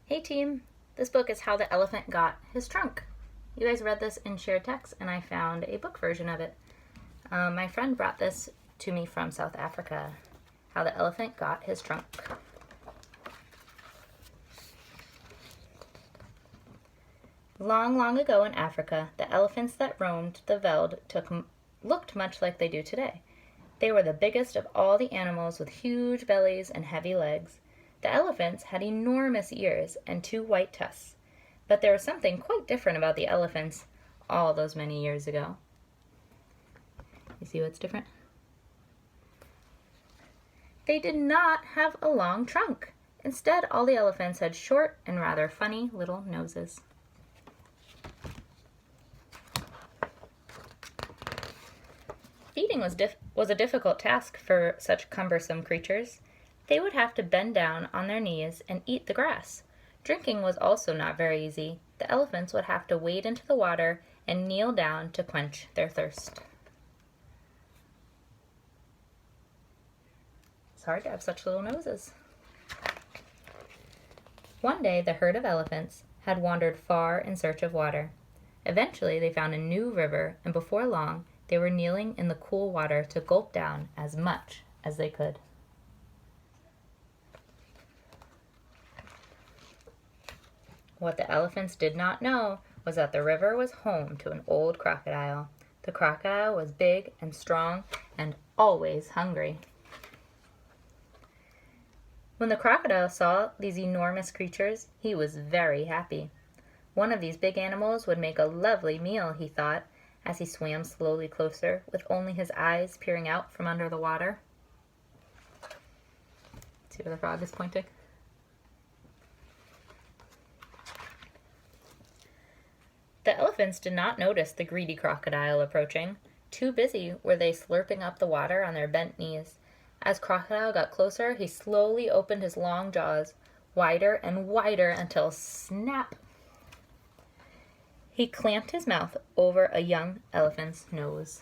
Hey team, this book is How the Elephant Got His Trunk. You guys read this in shared text and I found a book version of it. My friend brought this to me from South Africa. How the Elephant Got His Trunk. Long, long ago in Africa, the elephants that roamed the veld looked much like they do today. They were the biggest of all the animals with huge bellies and heavy legs. The elephants had enormous ears and 2 white tusks, but there was something quite different about the elephants all those many years ago. You see what's different? They did not have a long trunk. Instead, all the elephants had short and rather funny little noses. Feeding was a difficult task for such cumbersome creatures. They would have to bend down on their knees and eat the grass. Drinking was also not very easy. The elephants would have to wade into the water and kneel down to quench their thirst. It's hard to have such little noses. One day, the herd of elephants had wandered far in search of water. Eventually, they found a new river, and before long, they were kneeling in the cool water to gulp down as much as they could. What the elephants did not know was that the river was home to an old crocodile. The crocodile was big and strong and always hungry. When the crocodile saw these enormous creatures, he was very happy. One of these big animals would make a lovely meal, he thought, as he swam slowly closer, with only his eyes peering out from under the water. See where the frog is pointing? The elephants did not notice the greedy crocodile approaching. Too busy were they slurping up the water on their bent knees. As Crocodile got closer, he slowly opened his long jaws, wider and wider until snap! He clamped his mouth over a young elephant's nose.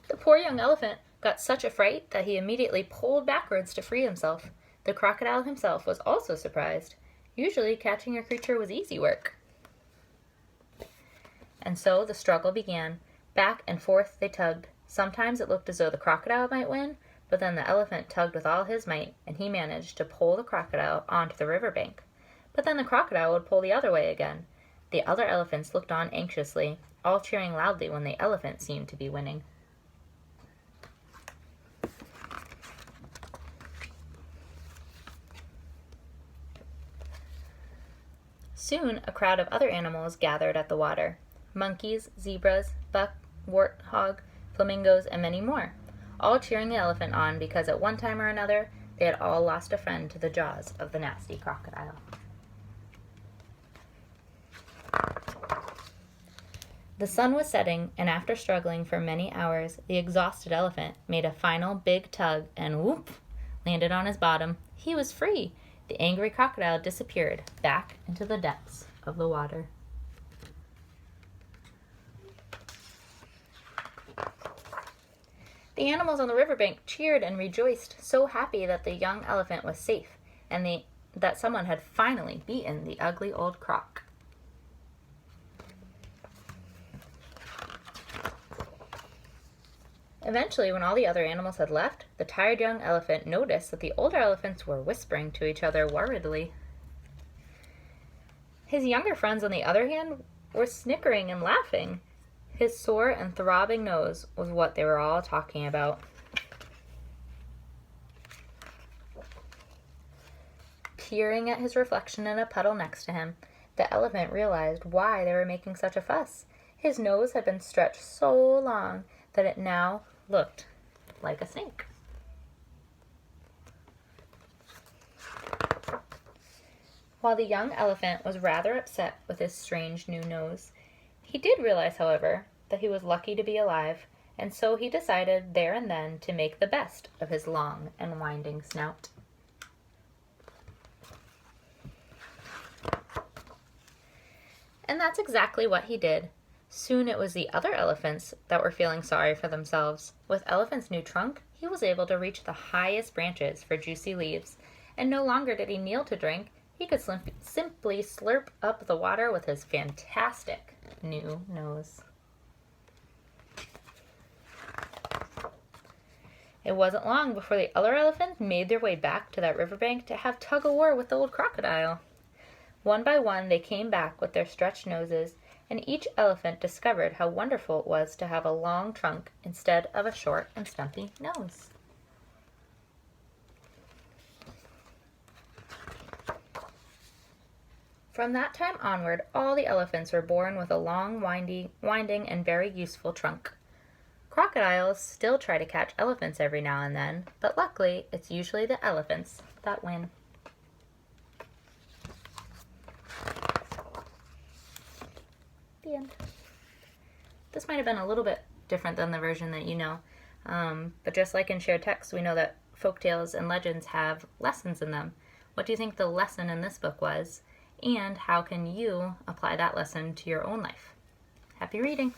The poor young elephant got such a fright that he immediately pulled backwards to free himself. The crocodile himself was also surprised. Usually, catching a creature was easy work. And so the struggle began. Back and forth they tugged. Sometimes it looked as though the crocodile might win, but then the elephant tugged with all his might, and he managed to pull the crocodile onto the riverbank. But then the crocodile would pull the other way again. The other elephants looked on anxiously, all cheering loudly when the elephant seemed to be winning. Soon a crowd of other animals gathered at the water. Monkeys, zebras, buck, warthog, flamingos, and many more, all cheering the elephant on because at one time or another they had all lost a friend to the jaws of the nasty crocodile. The sun was setting, and after struggling for many hours, the exhausted elephant made a final big tug and whoop, landed on his bottom. He was free. The angry crocodile disappeared back into the depths of the water. The animals on the riverbank cheered and rejoiced, so happy that the young elephant was safe and that someone had finally beaten the ugly old croc. Eventually, when all the other animals had left, the tired young elephant noticed that the older elephants were whispering to each other worriedly. His younger friends, on the other hand, were snickering and laughing. His sore and throbbing nose was what they were all talking about. Peering at his reflection in a puddle next to him, the elephant realized why they were making such a fuss. His nose had been stretched so long that it now looked like a snake. While the young elephant was rather upset with his strange new nose, he did realize, however, that he was lucky to be alive, and so he decided there and then to make the best of his long and winding snout. And that's exactly what he did. Soon it was the other elephants that were feeling sorry for themselves. With Elephant's new trunk, he was able to reach the highest branches for juicy leaves, and no longer did he kneel to drink. He could simply slurp up the water with his fantastic new nose. It wasn't long before the other elephants made their way back to that riverbank to have tug-of-war with the old crocodile. One by one they came back with their stretched noses, and each elephant discovered how wonderful it was to have a long trunk instead of a short and stumpy nose. From that time onward, all the elephants were born with a long, winding, and very useful trunk. Crocodiles still try to catch elephants every now and then, but luckily, it's usually the elephants that win. The end. This might have been a little bit different than the version that you know, but just like in shared text, we know that folktales and legends have lessons in them. What do you think the lesson in this book was, and how can you apply that lesson to your own life? Happy reading!